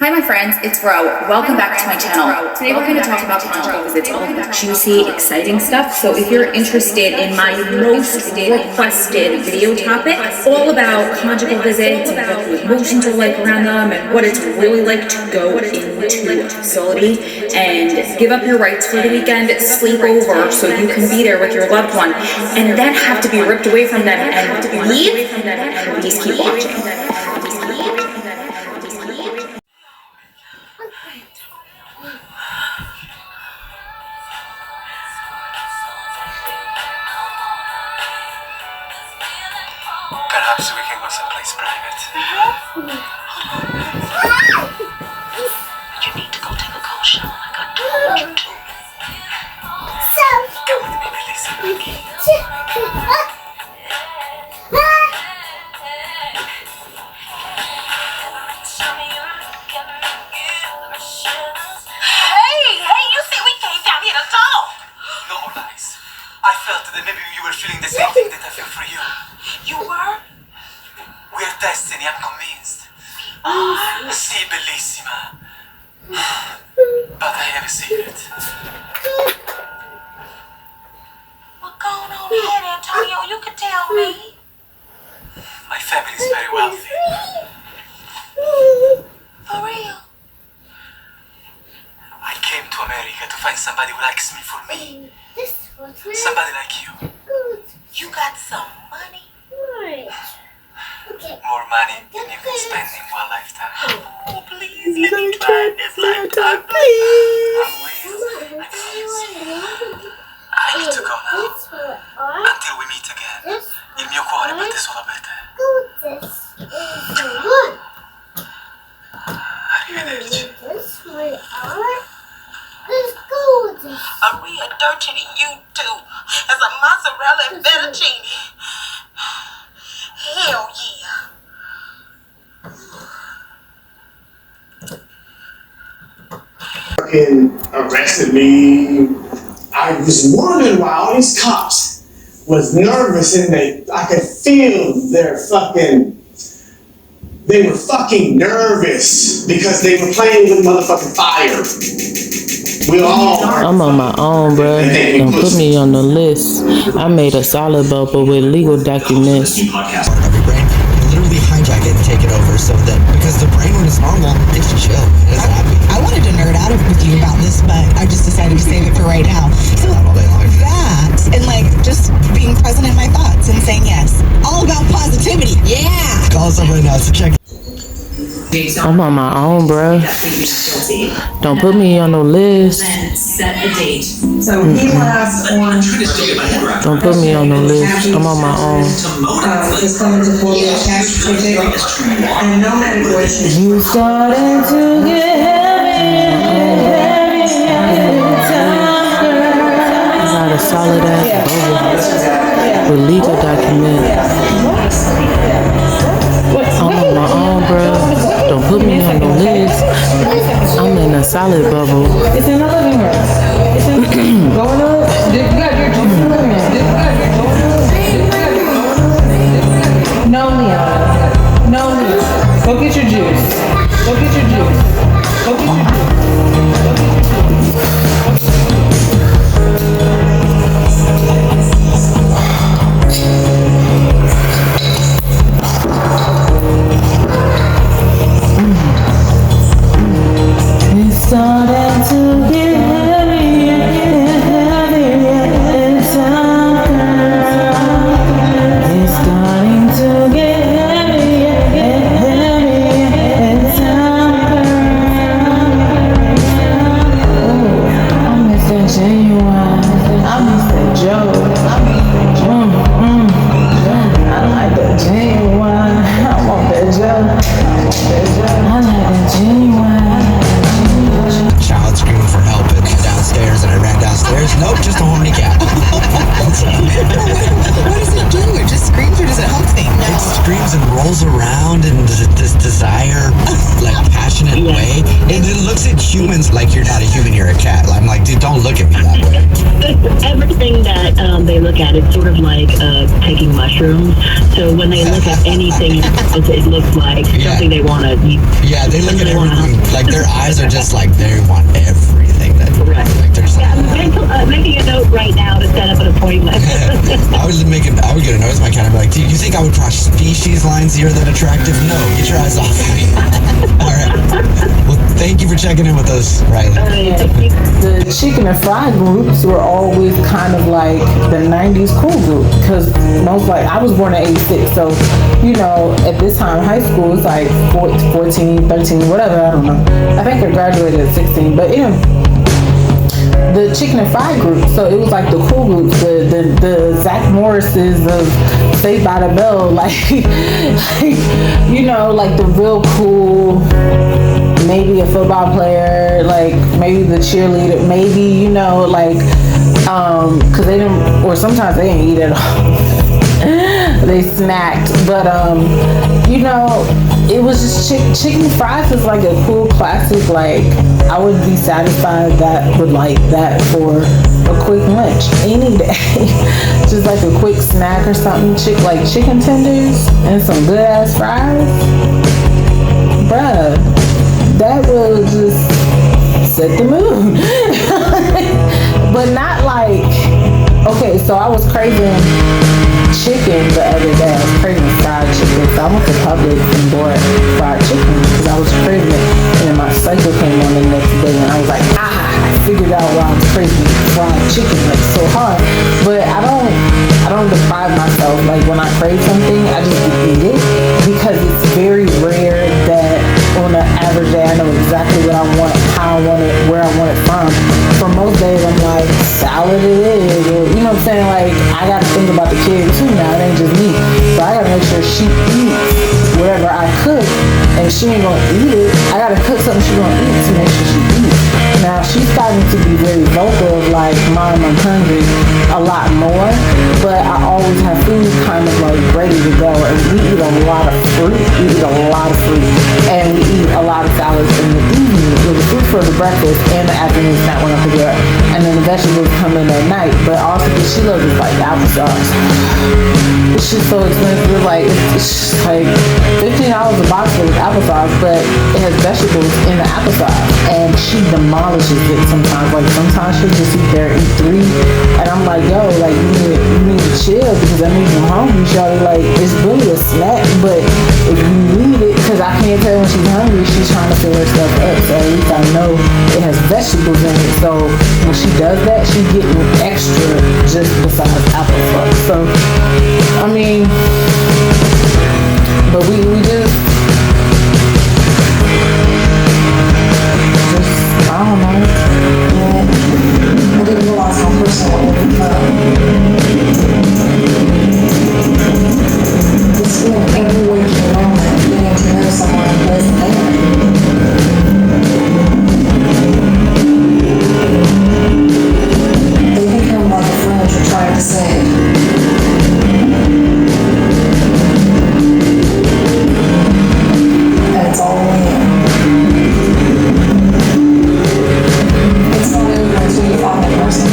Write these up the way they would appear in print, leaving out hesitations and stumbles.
Hi my friends, it's Ro. Welcome back to my channel. Today we're going to talk about conjugal visits, all the juicy, exciting stuff. So if you're interested in my most requested video topic, all about conjugal visits and what the emotions are like around them and what it's really like to go into a facility and give up your rights for the weekend, sleep over so you can be there with your loved one, and then have to be ripped away from them and leave, please keep watching. Perhaps we can go someplace private. You need to go take a cold shower like I told you to. Come with me, Kalisha. Hey, you see we came down here to talk. No more lies. I felt that maybe you were feeling the same thing that I feel for you. You were? We're destiny, I'm convinced. Si, bellissima. But I have a secret. Well, go on ahead, Antonio. You can tell me. My family is very wealthy. For real? I came to America to find somebody who likes me for me. Somebody like you. You got some money? More money than you can spend in one lifetime. Oh, please, let me try this lifetime, please. I promise. I need to go now. Until we meet again. Il mio cuore batte solo per te. Arrivederci. Maria dirty to you too. As a mozzarella and fettuccine. Hell yeah. Fucking arrested me. I was wondering why all these cops was nervous and I could feel they were fucking nervous because they were playing with motherfucking fire. I'm on my own, bro. Don't put me on the list. I made a solid bubble with legal documents. Every brain, you literally hijack it and take it over so that, because the brain when it's normal, it's chill, it's happy. I wanted to nerd out with you about this, but I just decided to save it for right now. So that, and like just being present in my thoughts and saying yes. All about positivity, yeah! Call us up right now to check. I'm on my own, bro. Don't put me on no list. So he last on. Don't put me on no list. I'm on my own. Just coming to pull me a cash ticket and no medication. You starting to get heavy. I got a solid ass bubble with legal documents. I'm on my own, bro. Don't put me on the list. I'm in a solid bubble. It's in the living room. Going up. No, Leon. No, Leon. Go get your juice. Go get your juice. Go get your juice. Starting to get heavy inside. It's starting to get heavy inside. Oh, I miss that genuine. I miss that joke. I like that genuine. I want that joke. I like that genuine. Child screaming for help downstairs, and I ran downstairs. Nope, just a horny cat. What does it do? It just screams or does it hump things? It screams and rolls around in this desire, like passionate way. And it looks at humans like you're not a human, you're a cat. I'm like, dude, don't look at me that way. thing that they look at. It's sort of like taking mushrooms. So when they look at anything, it looks like something they want to. Yeah, they look at everything. Like their eyes are just like they want everything. That Right. like there's. Yeah, I'm making a note right now to set up an appointment. I would get a notice my cat and be like, do you think I would cross species lines here that attractive? No, get your eyes off me. All right. Well, thank you for checking in with us, Riley. The chicken and fried groups were always kind of like the 90s cool group, because I was born in 86, so at this time high school was like 14, 13, whatever, I don't know. I think I graduated at 16, but the chicken and fried group, so it was like the cool groups, the Zach Morrises of Saved by the Bell, like the real cool, maybe a football player, like maybe the cheerleader, maybe because they didn't, or sometimes they didn't eat at all. They snacked, but it was just chicken fries is like a cool classic. Like I would be satisfied with like that for a quick lunch any day. Just like a quick snack or something. Like chicken tenders and some good ass fries, bruh. That will just set the mood. But not like, okay, so I was craving chicken the other day. I was craving fried chicken. So I went to Publix and bought fried chicken because I was craving it. And then my cycle came on the next day and I was like, I figured out why I was craving fried chicken like so hard. But I don't deprive myself. Like when I crave something, I just eat it because it's very rare that on an average day I know exactly what I want, how I want it, where I want it from. For most days I'm like, salad it is, or you know what I'm saying? Like I gotta think about the kid too now, it ain't just me. So I gotta make sure she eats whatever I cook, and she ain't gonna eat it. I gotta cook something she gonna eat to make sure she eats. Now she's starting to be very vocal of like, Mom, I'm hungry a lot more, but I always have food kind of like ready to go, and we eat a lot of fruit, and we eat a lot of salads in the evening. So the fruit for the breakfast and the afternoon snack when I pick it up, and then the vegetables come in at night. But also because she loves like applesauce. It's just so expensive. Like it's just like $15 a box for applesauce, but it has vegetables in the applesauce, and she demolishes it sometimes. Like sometimes she'll just eat there, eat 3, and I'm like, yo, like you need to chill because that means you're hungry. Shawty, like it's really a snack, but if you need it, because I can't tell when she's hungry, she's trying to fill her stuff up. So at least I know it has vegetables in it. So when she does that, she's getting extra just besides applesauce. So I mean, but we just I don't know. I didn't realize how personal it's in every waking moment, getting to know someone who isn't there. They become like a friend you're trying to save. And it's all in. It's not over until you find that person.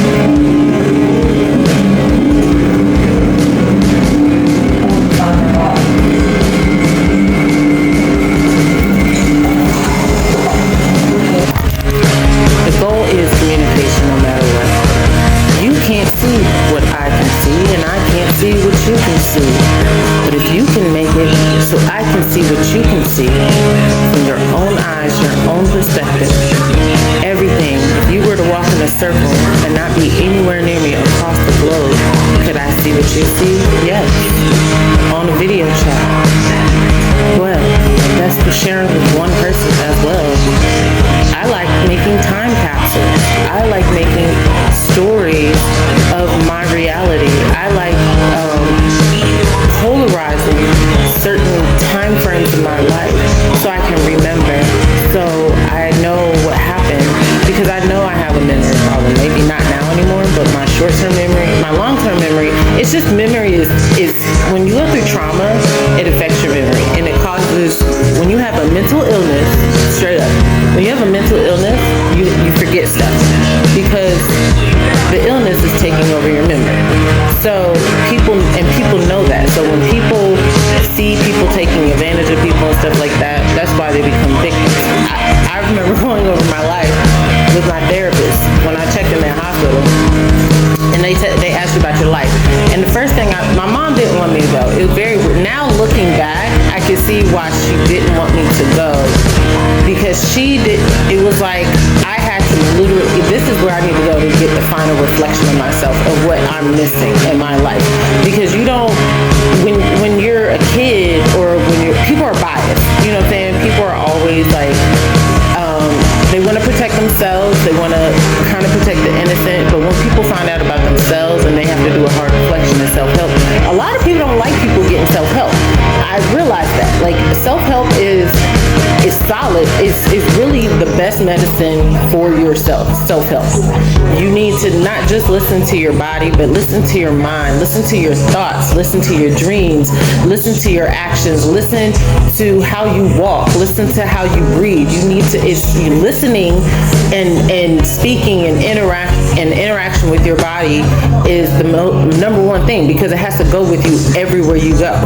The goal is communication no matter what. You can't see what I can see, and I can't see what you can see. But if you can make it so I can see what you can see, from your own eyes, your own perspective, everything, if you were to walk in a circle and not be anywhere near me across the globe, could I see what you see? Yes. On a video chat. Well, that's for sharing with one person as well. I like making time capsules. I like making stories of my reality. I like polarizing certain time frames in my life so I can remember. So I know what happened because I know I have a memory problem. Maybe not now anymore, but my short-term memory, my long-term memory, it's just memory is when you go through trauma, it affects your memory, and it causes, when you have a mental illness, straight up, when you have a mental illness, you forget stuff because the illness illness is taking over your memory. So people know that. So when people see people taking advantage of people and stuff like that, that's why they become victims. I remember going over my life with my therapist when I checked in that hospital, and they asked you about your life. And the first thing, my mom didn't want me to go. It was very weird. Now looking back, I can see why she didn't want me to go, because it was like I had to literally, this is where I need to go to get the final reflection of myself, of what I'm missing in my life. Because you don't, when you're a kid, or people are biased, you know what I'm saying? People are always like, they want to protect themselves, they want to kind of protect the innocent, but when people find out about themselves and they have to do a hard reflection and self-help, a lot of people don't like people getting self-help. I realized that. Like, self-help is solid. It's really the best medicine for yourself, self-help. You need to not just listen to your body, but listen to your mind, listen to your thoughts, listen to your dreams, listen to your actions, listen to how you walk, listen to how you breathe. You need to, listening and speaking and interaction with your body is the number one thing, because it has to go with you everywhere you go.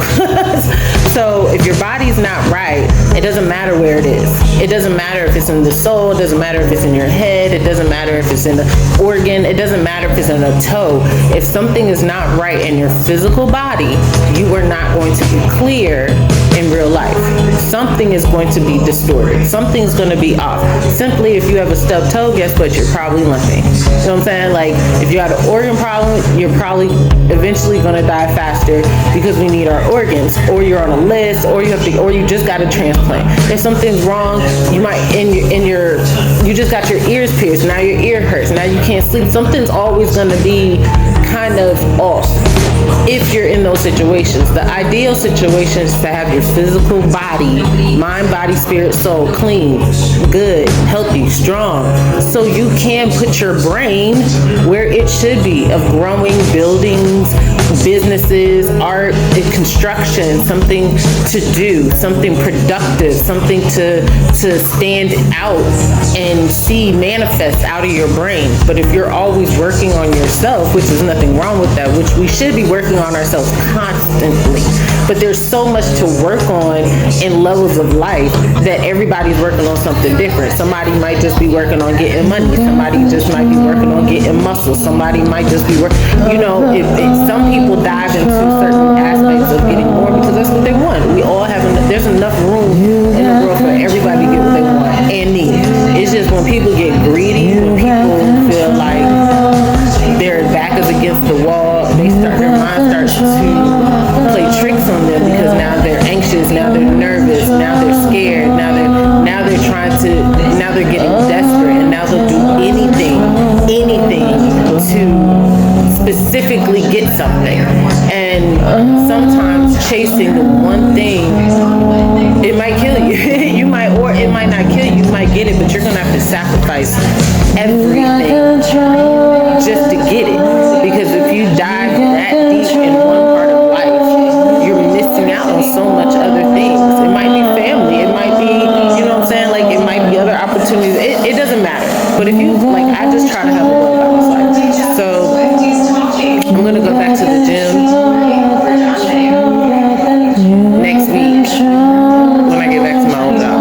So if your body's not right, it doesn't matter where it is. It doesn't matter if it's in the soul, it doesn't matter if it's in your head, it doesn't matter if it's in the organ, it doesn't matter if it's in a toe. If something is not right in your physical body, you are not going to be clear in real life. Something is going to be distorted. Something's going to be off. Simply, if you have a stubbed toe, guess what? You're probably limping. You know what I'm saying? Like, if you have an organ problem, you're probably eventually going to die faster, because we need our organs, or you're on a list, or you just got a transplant. If something's wrong, you might you just got your ears pierced. Now your ear hurts. Now you can't sleep. Something's always going to be kind of off if you're in those situations. The ideal situation is to have your physical body, mind, body, spirit, soul clean, good, healthy, strong, so you can put your brain where it should be, of growing, buildings, businesses, art, construction, something to do, something productive, something to stand out and see manifest out of your brain. But if you're always working on yourself, which is nothing wrong with that, which we should be working on ourselves constantly, but there's so much to work on in levels of life that everybody's working on something different. Somebody might just be working on getting money, somebody just might be working on getting muscle, somebody might just be working, if some people dive into certain aspects of getting more because that's what they want. We all have there's enough room in the world for everybody to get what they want and need. It's just when people get greedy, when people feel like their back is against the wall, their mind starts to play tricks on them, because now they're anxious, now they're nervous, now they're scared, now they're getting desperate, and now they'll do anything to specifically get something. And sometimes chasing the one thing, it might kill you. Or it might not kill you, you might get it, but you're gonna have to sacrifice everything just to get it. Because if you dive that deep in one part of life, you're missing out on so much other things. It might be family, it might be, you know what I'm saying? Like, it might be other opportunities. It doesn't matter. But if you, I just try to have a well-balanced life. So I'm gonna go back to the gym next week when I get back to my own job.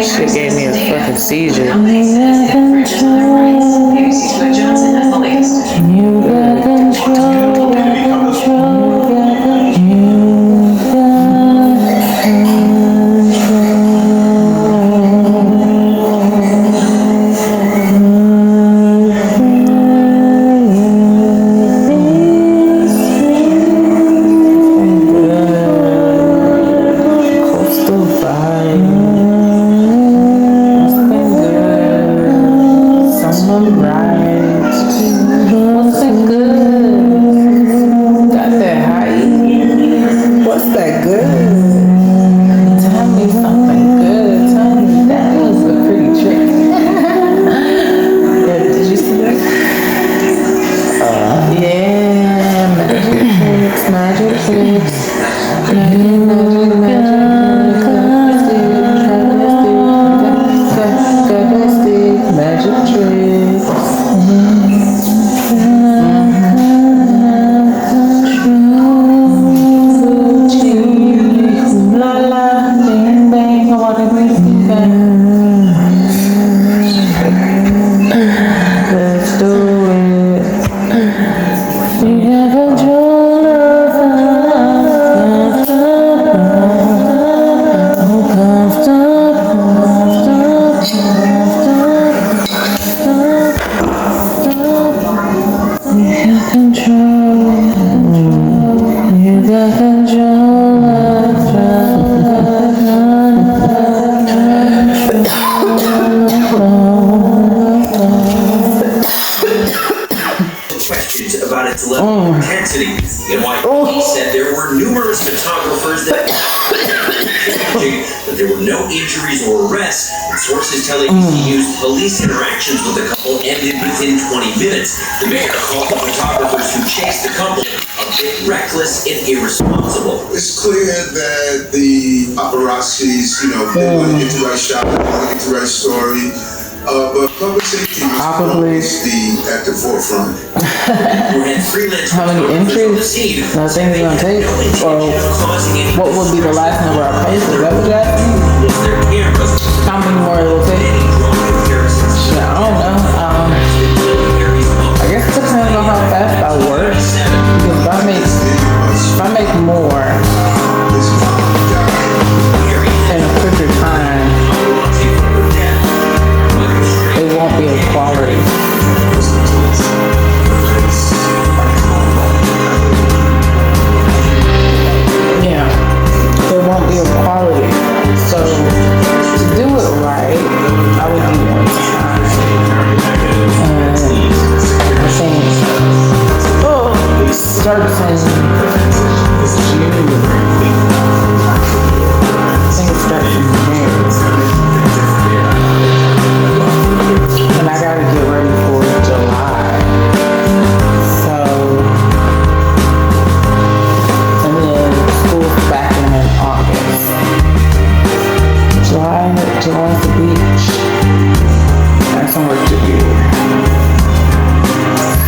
Shit gave me a fucking seizure. alleging that there were no injuries or arrests, and sources tell ABC News police interactions with the couple ended within 20 minutes. The mayor called the photographers who chased the couple a bit reckless and irresponsible. It's clear that the paparazzis, they want to get the right shot, they want to get the right story. But public safety was always at the forefront. How many entries nothing is going to take? Or what would be the last number of places? Is that what you're asking? How many more it will take? Yeah, I don't know. I guess it depends on how fast I work. Because if I make more in a quicker time, it won't be of quality. Yeah, it won't be of quality. So to do it right, I would need more time. And I think it starts in June. I think it starts in June. And I gotta get ready for July. So, and then school's back in August. July's the beach. That's some work to do.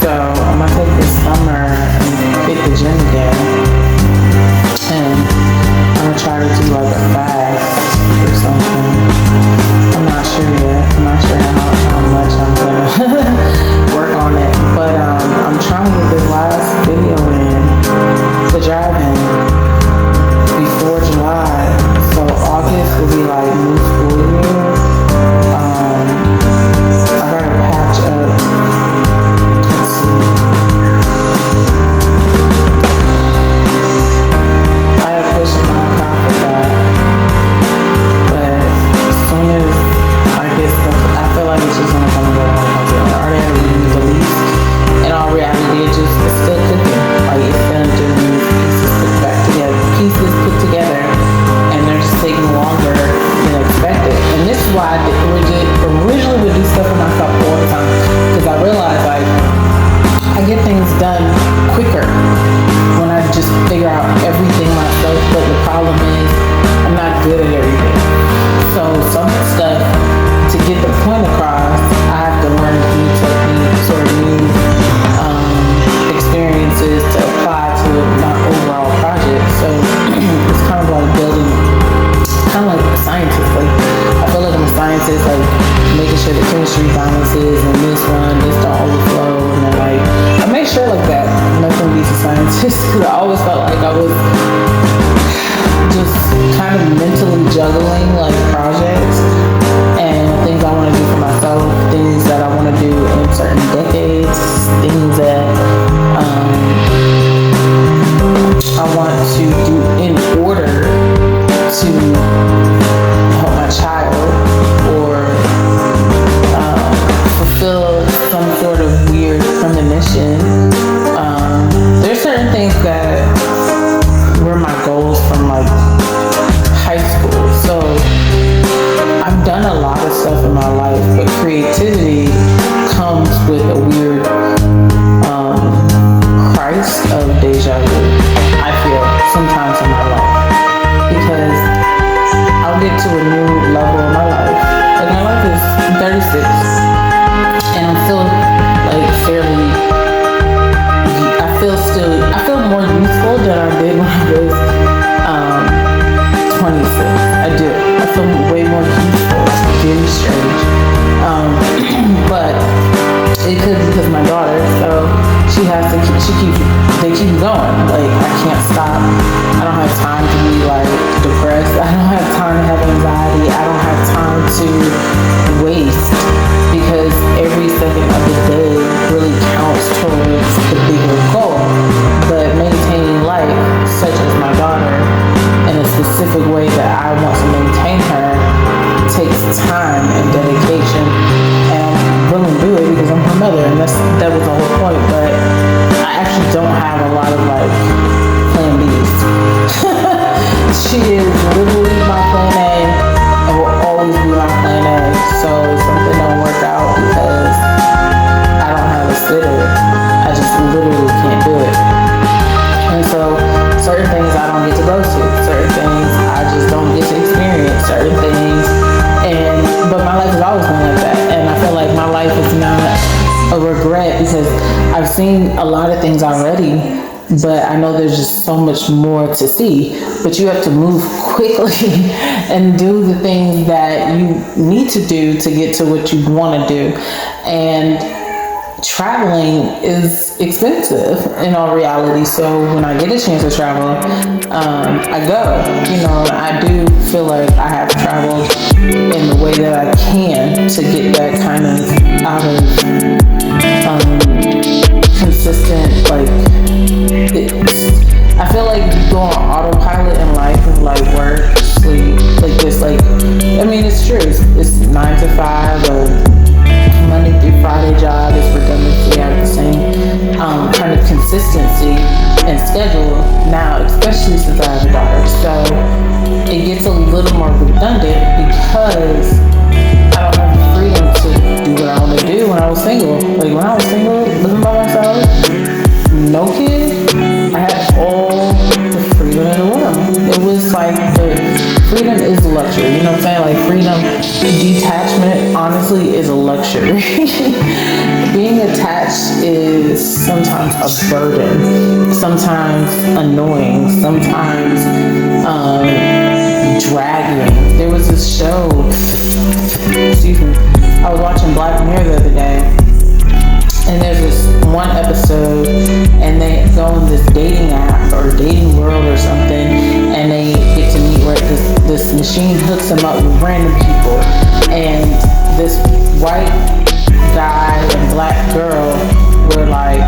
So I'm gonna take this summer and hit the gym again. And I'm gonna try to do like a fast or something. I'm not sure yet. I'm not sure how much I'm gonna work on it. But I'm trying to get this last video in to drive in before July. So August will be like new school year. I gotta patch up. Let's see. I have pushed my top with that. But as soon as I get stuff, I feel like it's just gonna come together. I already have everything released. In all reality, it's still cooking. Like it's still doing pieces put together, and they're just taking longer than expected. And this is why I originally would do stuff for myself all the time, because I realized like I get things done quicker when I just figure out everything myself. But the problem is I'm not good at everything. So some stuff, to get the point across, I have to learn new techniques or new experiences to apply to my overall project. So it's kind of like building, kind of like a scientist. Like I feel like I'm a scientist, like making sure the chemistry balances and this don't overflow, and then like I make sure like that. Nothing beats a scientist, because I always felt like I was just kind of mentally juggling like projects and things I want to do for myself, things that I want to do in certain decades, things that I want to do in order to help my child or fulfill some sort of weird premonition. There's certain things that were my goals from like high school. So I've done a lot of stuff in my life, but creativity comes with a weird price of deja vu, I feel, sometimes in my life. Because I'll get to a new level in my life. Like my life is 36, and I'm still like fairly, I feel more youthful than I did when I was 26. I do. I feel way more youthful. It's very strange. But it could be because of my daughter, so they keep going. Like I can't stop. I don't have time to be like depressed. I don't have time to have anxiety. I don't have time to waste, because every second of the day really counts towards the bigger goal. But maintaining life, such as my daughter, in a specific way that I want to maintain her, takes time and dedication, and I'm willing to do it because I'm her mother, and that was the whole point. But I actually don't have a lot of like plan B's. She is literally my plan A and will always be my plan A. So if something don't work out because I don't have a sitter, I just literally can't do it. And so certain things I don't get to go to, certain things I just don't get to experience, certain things, but my life has always been like that. And I feel like my life is not a regret because I've seen a lot of things already, but I know there's just so much more to see. But you have to move quickly and do the things that you need to do to get to what you want to do. And traveling is expensive in all reality. So when I get a chance to travel, I go. You know, I do feel like I have traveled in the way that I can to get that kind of out of consistent, like, I feel like you go on autopilot in life and like work, sleep, like this, like, I mean, it's true. It's 9 to 5 or Monday through Friday job. It's redundancy. I have the same kind of consistency and schedule now, especially since I have a daughter. So it gets a little more redundant because I don't have the freedom to do what I want to do when I was single. Like when I was single, living by myself, no kid, I had all the freedom in the world. It was like freedom is a luxury. You know what I'm saying? Like freedom, detachment, honestly, is a luxury. Being attached is sometimes a burden, sometimes annoying, sometimes dragging. There was this show, excuse me, I was watching Black Mirror the other day, and there's this one episode, and they go on this dating app or dating world or something, and they get to meet where this machine hooks them up with random people, and this white guy and black girl were like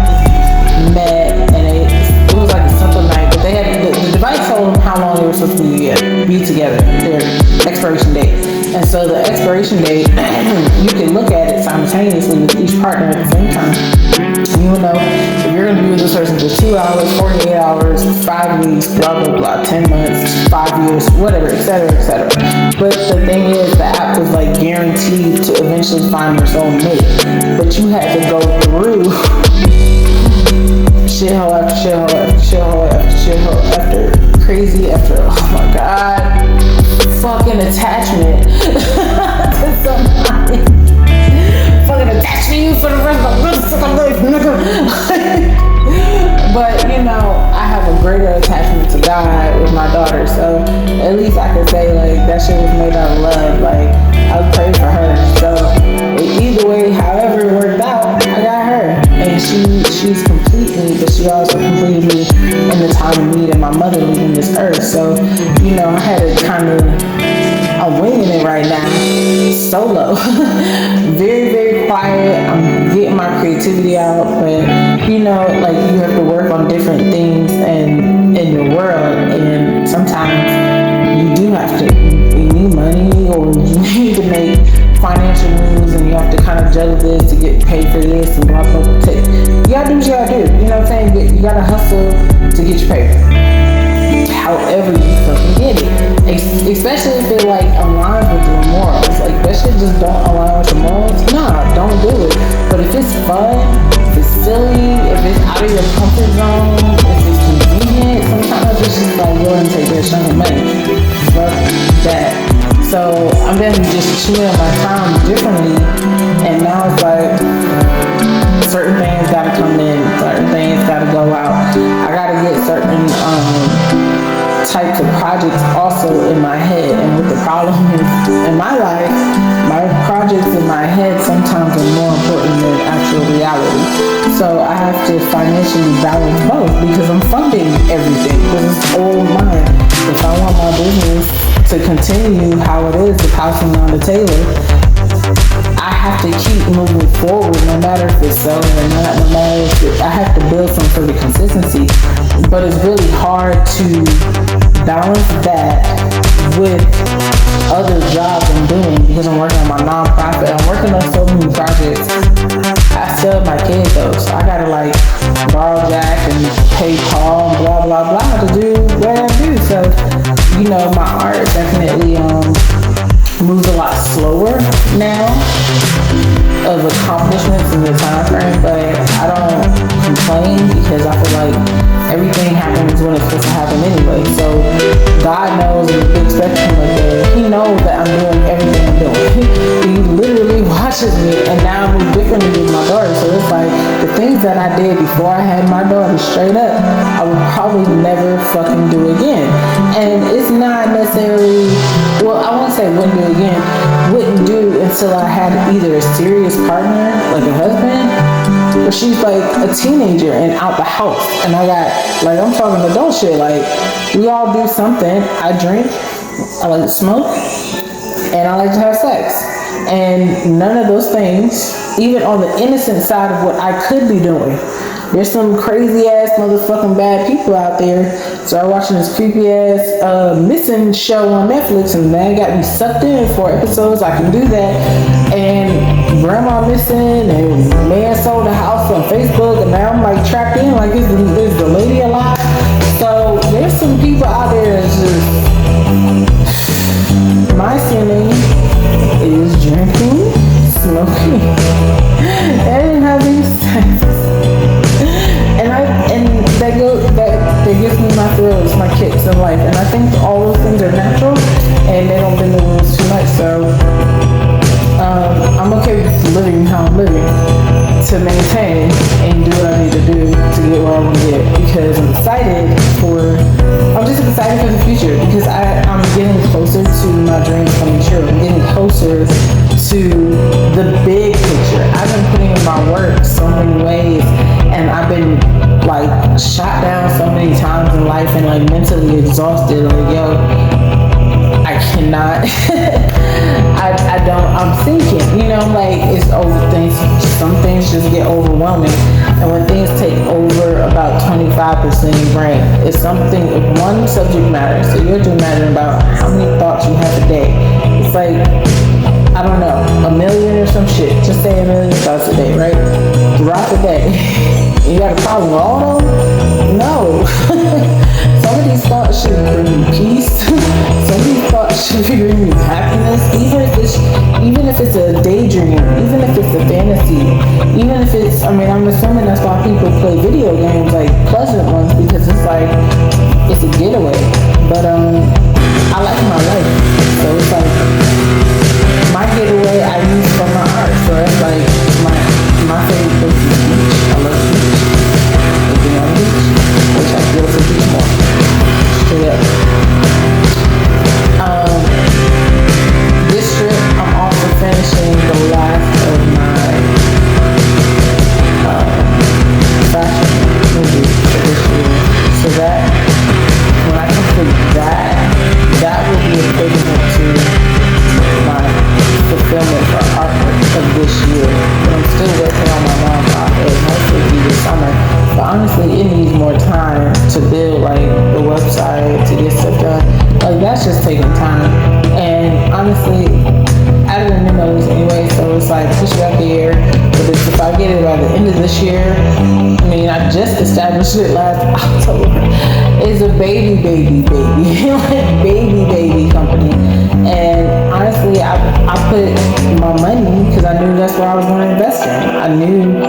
met, and it was like a simple night, but they had the device told them how long they were supposed to be together, their expiration date. And so the expiration date, you can look at it simultaneously with each partner at the same time. You will know if you're going to be with this person for 2 hours, 48 hours, 5 weeks, blah, blah, blah, 10 months, 5 years, whatever, etc., etc. But the thing is, the app was like guaranteed to eventually find their soulmate. But you had to go through shithole after shithole after shithole after shithole after crazy after, oh my God, fucking attachment to somebody. Fucking attach me for the rest of my fucking life, nigga. But you know, I have a greater attachment to God with my daughter, so at least I can say like that shit was made out of love. Like I would pray for her. So either way, however it worked out, I got her, and she's complete me, but she also completed me in the time of need and my mother leaving this earth. So you know, I had to kind of, I'm winging it right now, solo. Very, very quiet. I'm getting my creativity out, but you know, like you have to work on different things and in your world, and sometimes you do have to, you need money or you need to make financial moves, and you have to kind of juggle this to get paid for this and blah, blah, blah. You gotta do what you gotta do. You know what I'm saying? You gotta hustle to get your paper. However you fucking get it, especially if it like aligns with your morals. Like that shit just don't align with your morals. Nah, don't do it. But if it's fun, if it's silly, if it's out of your comfort zone, if it's convenient, sometimes it's just like go and take that chunk of money. Fuck that. So I'm been just chewing my time differently, and now it's like certain things gotta come in, certain things gotta go out. I gotta get certain types of projects also in my head, and what the problem is in my life, my projects in my head sometimes are more important than actual reality. So I have to financially balance both because I'm funding everything because it's all mine. If I want my business to continue how it is, the housing on the Taylor, I have to keep moving forward no matter if it's selling or not, no matter if I have to build some sort of consistency. But it's really hard to balance that with other jobs I'm doing because I'm working on my nonprofit. I'm working on so many projects. I still have my kids though, so I gotta like borrow Jack and pay Paul and blah blah blah to do what I do. So you know, my art definitely moves a lot slower now of accomplishments in the time frame, but I don't complain because I feel like everything happens when it's supposed to happen anyway. So God knows the big spectrum of things. He knows that I'm doing everything I'm doing. He literally watches me, and now I move differently with my daughter. So it's like the things that I did before I had my daughter, straight up, I would probably never fucking do again. And it's not necessarily, well, I won't say wouldn't do again, wouldn't do until I had either a serious partner, like a husband, or she's like a teenager and out the house. And I got, like, I'm talking adult shit, like, we all do something. I drink, I like to smoke, and I like to have sex. And none of those things, even on the innocent side of what I could be doing, there's some crazy ass motherfucking bad people out there. So I watching this creepy ass missing show on Netflix, and man got me sucked in 4 episodes. I can do that. And grandma missing, and man sold the house on Facebook, and now I'm like trapped in, like, is the lady alive? So there's some people out there that's just, my sinning is drinking, smoking, and having sex. And that gives me my thrills, my kicks in life. And I think all those things are natural and they don't bend the rules too much. So I'm okay with living how I'm living to maintain and do what I need to do to get where I want to get, because I'm just excited for the future, because I'm getting closer to my dreams coming true. I'm getting closer to the big picture. I've been putting in my work so many ways, and I've been like shot down so many times in life and like mentally exhausted. Like, yo, I cannot. I'm thinking, you know, like, it's over things. Some things just get overwhelming. And when things take over about 25% of your brain, it's something, if one subject matter, so you're to imagine about how many thoughts you have a day. It's like, I don't know, 1 million or some shit. Just say 1 million thoughts a day, right? Throughout the day. You got a problem with all of them? No. Some of these thoughts should bring you peace. Some of these thoughts should bring you happiness. Even if it's a daydream, even if it's a fantasy, even if it's, I mean, I'm assuming that's why people play video games, like pleasant ones, because it's like, it's a getaway. But I like my life. So it's like, my getaway I use for my art. So that's like my favorite place is the beach. I love the beach. Living on the beach. Wish I could go to the beach more. Straight up. This trip, I'm also finishing the last of my fashion movie for this year. So that, when I complete that will be equivalent to my fulfillment for artwork of this year. But I'm still working on my nonprofit, hopefully be this summer. But honestly, it needs more time to build, like, the website, to get stuff done. Like, that's just taking time. And honestly, I didn't know this anyway, so it's like, push it out the air. But if I get it by the end of this year, I mean, I just established it last October. It's a baby like baby company. And honestly, I put my money, because I knew that's what I was going to invest in. I knew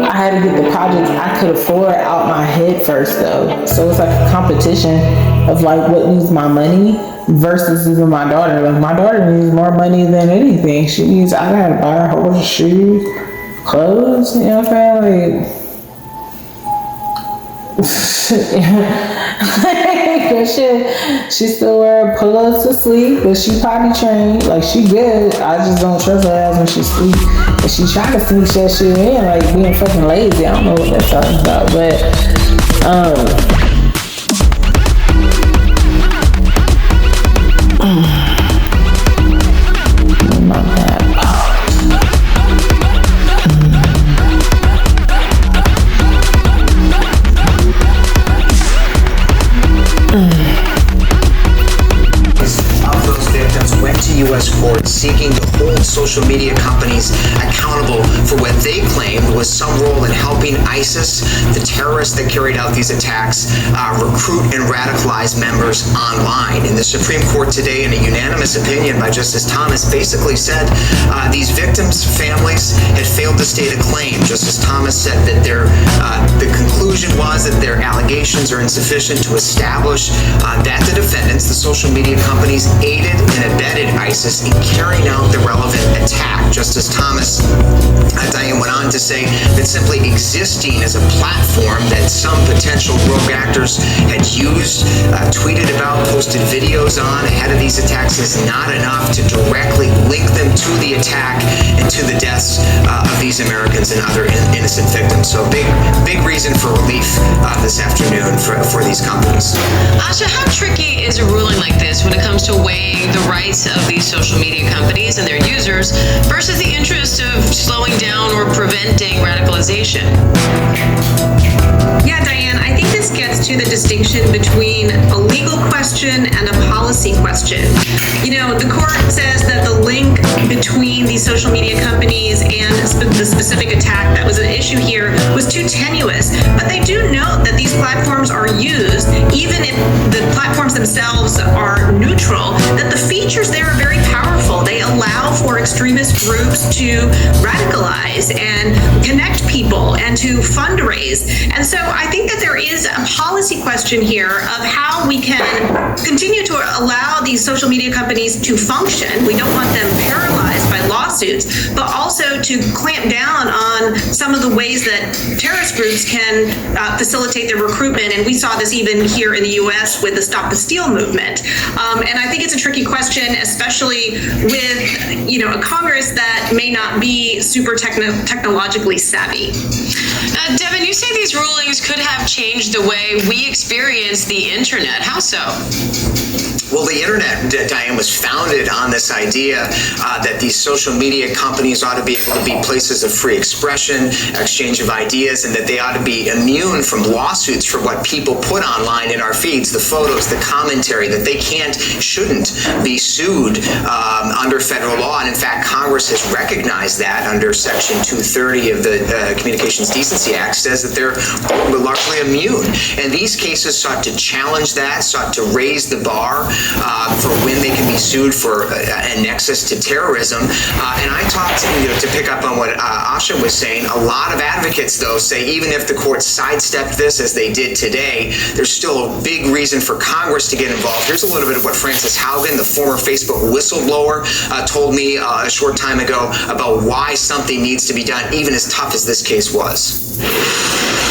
I had to get the projects I could afford out my head first, though. So it's like a competition of like what needs my money versus even my daughter. Like, my daughter needs more money than anything. She needs, I gotta buy her a whole bunch of shoes, clothes, you know what I'm saying? Like, she still wear pull-ups to sleep, but she potty trained. Like, she good. I just don't trust her ass when she sleep. But she try to sneak that shit in, like being fucking lazy. I don't know what that's talking about, but not that. I'll still stand up. Democrats went to U.S. court seeking to hold social media companies accountable for what they claimed was some role in helping ISIS, the terrorists that carried out these attacks, recruit and radicalize members online. And the Supreme Court today, in a unanimous opinion by Justice Thomas, basically said these victims' families had failed to state a claim. Justice Thomas said that the conclusion was that their allegations are insufficient to establish that the defendants, the social media companies, aided and abetted ISIS in carrying out the relevant attack. Justice Thomas, Diane, went on to say that simply existing as a platform that some potential rogue actors had used, tweeted about, posted videos on ahead of these attacks is not enough to directly link them to the attack and to the deaths of these Americans and other innocent victims. So big reason for relief this afternoon for these companies. Asha, how tricky is a ruling like this when it comes to weighing the rights of these social media companies and their users versus the interest of slowing down or preventing radicalization? Yeah, Diane, I think this gets to the distinction between a legal question and a policy question. You know, the court says that the link between these social media companies and the specific attack that was an issue here was too tenuous. But they do note that these platforms are used, even if the platforms themselves are neutral, that the features there are very powerful. They allow for extremist groups to radicalize and connect people and to fundraise. And so I think that there is a policy question here of how we can continue to allow these social media companies to function. We don't want them paralyzed by lawsuits, but also to clamp down on some of the ways that terrorist groups can facilitate their recruitment. And we saw this even here in the U.S. with the Stop the Steal movement. And I think it's a tricky question, especially with, you know, a Congress that may not be super technologically savvy. Devin, you say these rulings could have changed the way we experience the internet. How so? Well, the internet, Diane, was founded on this idea that these social media companies ought to be able to be places of free expression, exchange of ideas, and that they ought to be immune from lawsuits for what people put online in our feeds, the photos, the commentary, that they shouldn't be sued under federal law. And in fact, Congress has recognized that under Section 230 of the Communications Decency Act, says that they're largely immune. And these cases sought to challenge that, sought to raise the bar for when they can be sued for a nexus to terrorism. And I talked, to pick up on what Asha was saying, a lot of advocates, though, say even if the court sidestepped this as they did today, there's still a big reason for Congress to get involved. Here's a little bit of what Frances Haugen, the former Facebook whistleblower, told me a short time ago about why something needs to be done, even as tough as this case was.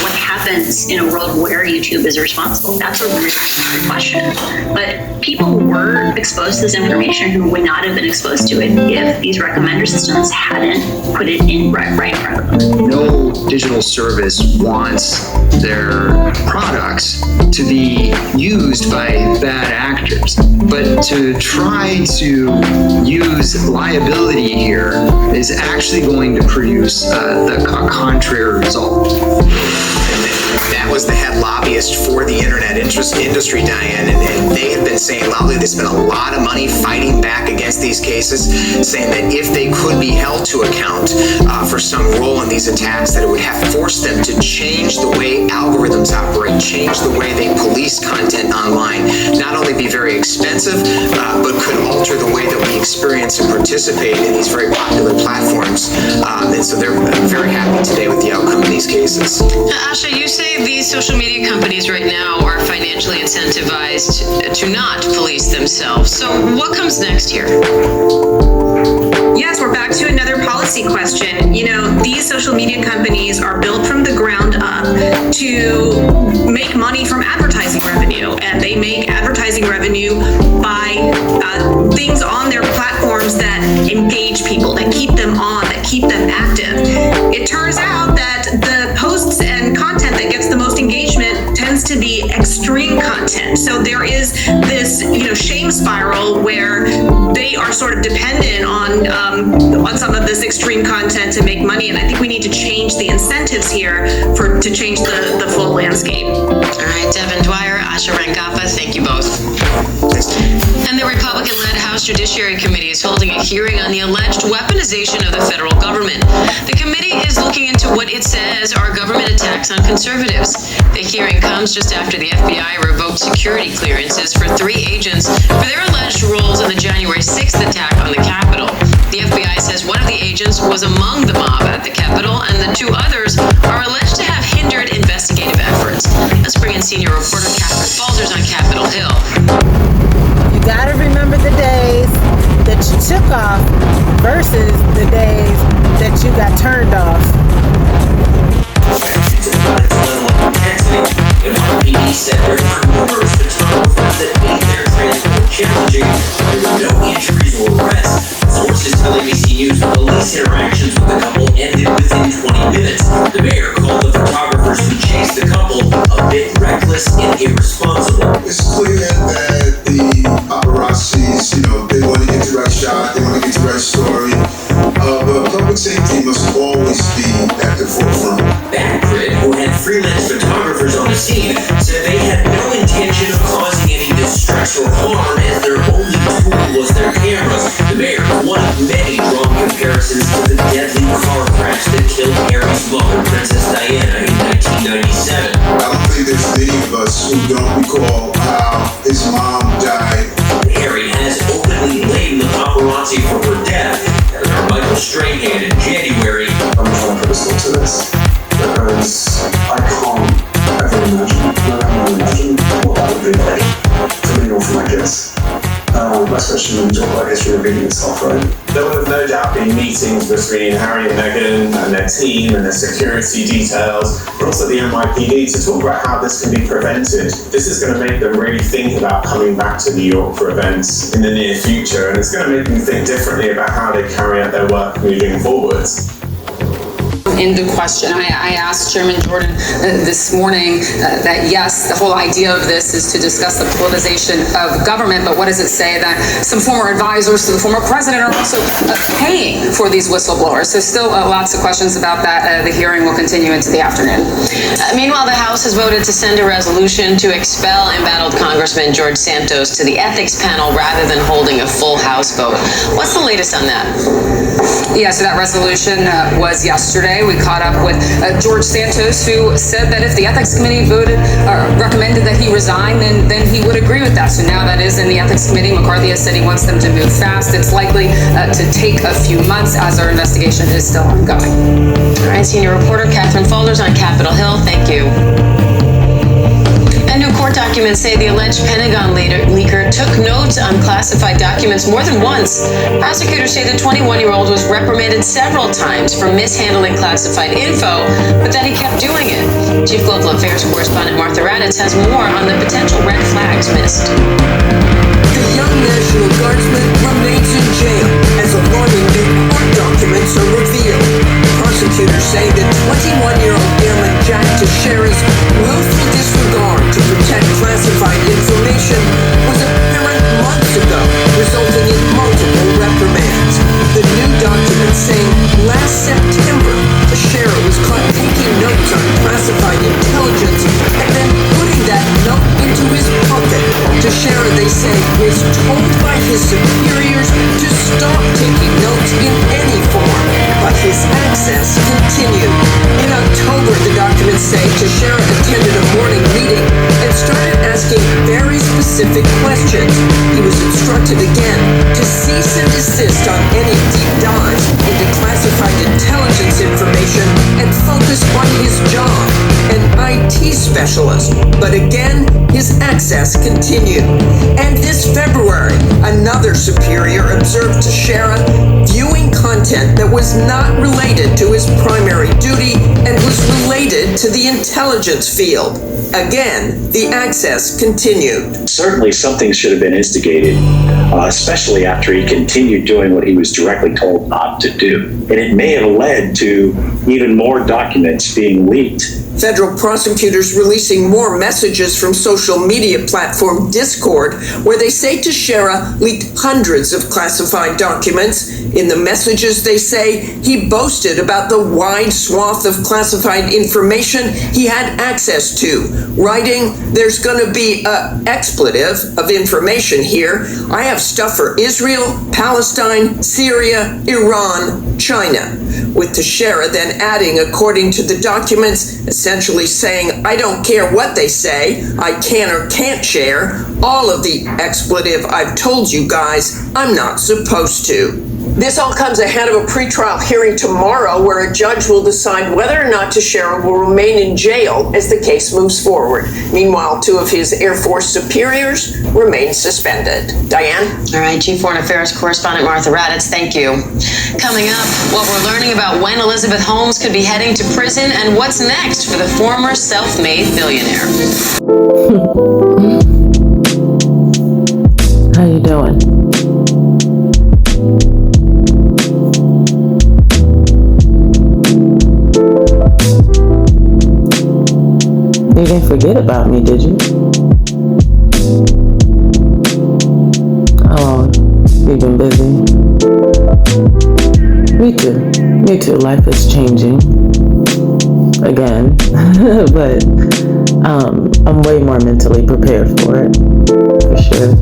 What happens in a world where YouTube is responsible? That's a really hard question. But people were exposed to this information who would not have been exposed to it if these recommender systems hadn't put it in right in front of them. No digital service wants their products to be used by bad actors. But to try to use liability here is actually going to produce a contrary result. That was the head lobbyist for the internet industry, Diane, and they have been saying loudly they spent a lot of money fighting back against these cases, saying that if they could be held to account for some role in these attacks, that it would have forced them to change the way algorithms operate, change the way they police content online, not only be very expensive, but could alter the way that we experience and participate in these very popular platforms. And so they're very happy today with the outcome of these cases. Asha, you say these social media companies right now are financially incentivized to not police themselves. So what comes next here? Yes, we're back to another policy question. You know, these social media companies are built from the ground up to make money from advertising revenue, and they make advertising revenue by things on their platforms that engage people, that keep them on, that keep them active. It turns out that the posts and content that gets the most engagement tends to be extreme content. So there is this, shame spiral where they are sort of dependent on some of this extreme content to make money. And I think we need to change the incentives here to change the full landscape. All right, Devin Dwyer, Asha Rangappa, thank you both. And the Republican-led House Judiciary Committee is holding a hearing on the alleged weaponization of the federal government. The committee is looking into what it says are government attacks on conservatives. The hearing comes just after the FBI revoked security clearances for 3 agents for their alleged roles in the January 6th attack on the Capitol. The FBI says one of the agents was among the mob at the Capitol, and the 2 others are alleged to have hindered investigative efforts. Let's bring in senior reporter Catherine Falters on Capitol Hill. You gotta remember the days that you took off versus the days that you got turned off. NYPD said there were numerous photographers that made their transport challenging. There were no injuries or arrests. Sources tell ABC News police interactions with the couple ended within 20 minutes. The mayor called the photographers who chased the couple a bit reckless and irresponsible. It's clear that the paparazzis, they want to get the right shot, they want to get the right story. But public safety must always be at the forefront. Backgrid, who had freelance photographers on the scene, said they had no intention of causing any distress or harm as their only tool was their cameras. The mayor, one of many drawn comparisons to the deadly car crash that killed Harry's mother, Princess Diana, in 1997. I don't think there's many of us who don't recall how his mom died. Harry has openly blamed the paparazzi for her death. Governor Michael Strahan in January. I'm trying to put a stop to this because I can't ever imagine what that would be like for me or for my kids. Especially when you talk about history repeating itself, right? There would have no doubt been meetings between Harry and Meghan and their team and their security details, but also the NYPD to talk about how this can be prevented. This is going to make them really think about coming back to New York for events in the near future, and it's going to make them think differently about how they carry out their work moving forwards. Into question. I asked Chairman Jordan this morning that yes, the whole idea of this is to discuss the politicization of government, but what does it say that some former advisors to the former president are also paying for these whistleblowers? So still lots of questions about that. The hearing will continue into the afternoon. Meanwhile, the House has voted to send a resolution to expel embattled Congressman George Santos to the ethics panel rather than holding a full House vote. What's the latest on that? Yeah, so that resolution was yesterday. We caught up with George Santos, who said that if the Ethics Committee recommended that he resign, then he would agree with that. So now that is in the Ethics Committee. McCarthy has said he wants them to move fast. It's likely to take a few months as our investigation is still ongoing. All right, senior reporter Catherine Falters on Capitol Hill. Thank you. New court documents say the alleged Pentagon leaker took notes on classified documents more than once. Prosecutors say the 21-year-old was reprimanded several times for mishandling classified info, but that he kept doing it. Chief Global Affairs correspondent Martha Raddatz has more on the potential red flags missed. The young National Guardsman remains in jail as alarming new court documents are revealed. Prosecutors say that 21-year-old Airman Jack Teixeira's willful disregard to protect classified information was apparent months ago, resulting in multiple reprimands. The new documents saying last September, Teixeira was caught taking notes on classified intelligence and then putting that note into his pocket. Teixeira, they say, was told by his superiors to stop taking notes in any form, but his access continued. In October, the documents say Teixeira attended a morning meeting and started asking very specific questions. He was instructed again to cease and desist on any deep dives into classified intelligence information and focus on his job, an IT specialist. But again, his access continued. And this February, another superior observed Teixeira viewing content that was not related to his primary duty and was related to the intelligence field. Again, the access continued. Certainly something should have been instigated, especially after he continued doing what he was directly told not to do. And it may have led to even more documents being leaked Federal prosecutors releasing more messages from social media platform Discord, where they say Teixeira leaked hundreds of classified documents. In the messages, they say he boasted about the wide swath of classified information he had access to, writing, "There's going to be an expletive of information here. I have stuff for Israel, Palestine, Syria, Iran, China," with Teixeira then adding, according to the documents, essentially saying, "I don't care what they say, I can or can't share all of the expletive I've told you guys I'm not supposed to." This all comes ahead of a pretrial hearing tomorrow where a judge will decide whether or not Teixeira will remain in jail as the case moves forward. Meanwhile, 2 of his Air Force superiors remain suspended. Diane? All right, Chief Foreign Affairs Correspondent Martha Raddatz, thank you. Coming up, what we're learning about when Elizabeth Holmes could be heading to prison and what's next for the former self-made billionaire. How you doing? You didn't forget about me, did you? Oh, you've been busy. Me too. Life is changing. Again. But I'm way more mentally prepared for it. For sure.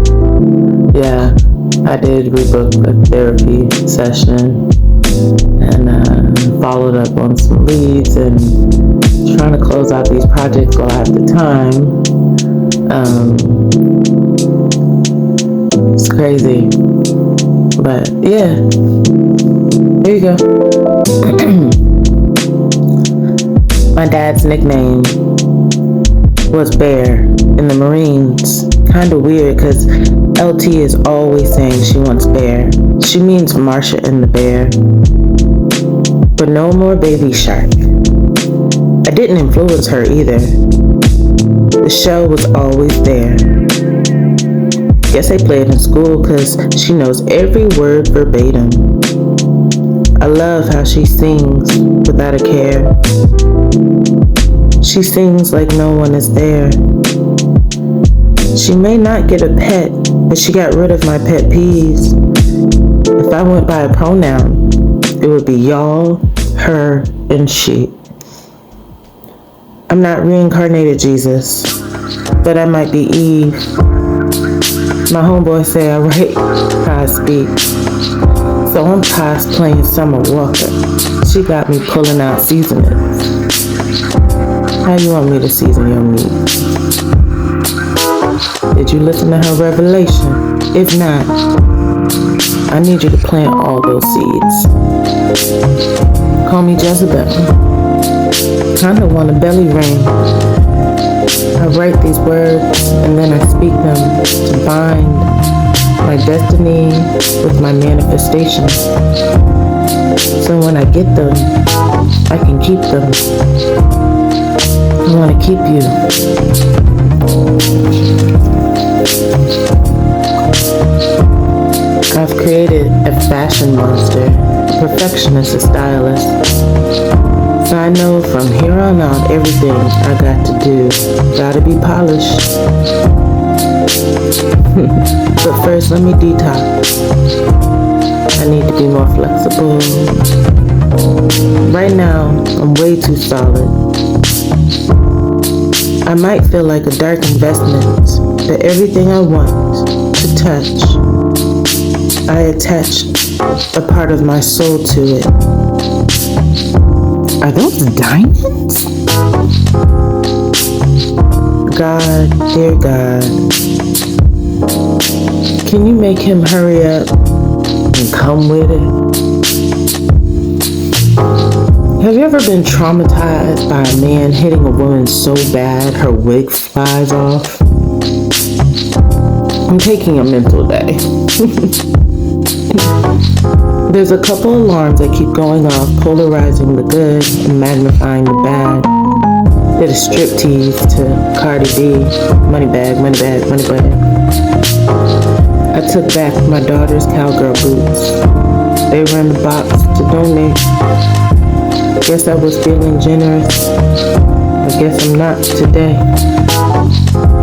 Yeah, I did rebook a therapy session and followed up on some leads and trying to close out these projects while I have the time. It's crazy. But yeah, here you go. My dad's nickname was Bear in the Marines. Kinda weird because LT is always saying she wants Bear. She means Marsha and the Bear. But no more Baby Shark. I didn't influence her either. The show was always there. Guess they play it in school because she knows every word verbatim. I love how she sings without a care. She sings like no one is there. She may not get a pet, but she got rid of my pet peeves. If I went by a pronoun, it would be y'all, her, and she. I'm not reincarnated Jesus, but I might be Eve. My homeboy say I write how I speak. So I'm cosplaying Summer Walker. She got me pulling out seasonings. How you want me to season your meat? Did you listen to her revelation? If not, I need you to plant all those seeds. Call me Jezebel. Kinda want a belly ring. I write these words and then I speak them to bind my destiny with my manifestation. So when I get them, I can keep them. I want to keep you. I've created a fashion monster, a perfectionist, a stylist. So I know from here on out everything I got to do, gotta be polished. But first let me detox. I need to be more flexible. Right now, I'm way too solid. I might feel like a dark investment, but everything I want to touch, I attach a part of my soul to it. Are those diamonds? God, dear God, can you make him hurry up and come with it? Have you ever been traumatized by a man hitting a woman so bad her wig flies off? I'm taking a mental day. There's a couple alarms that keep going off, polarizing the good and magnifying the bad. Did a striptease to Cardi B. Money bag, money bag, money bag. I took back my daughter's cowgirl boots. They were in the box to donate. Guess I was feeling generous. I guess I'm not today.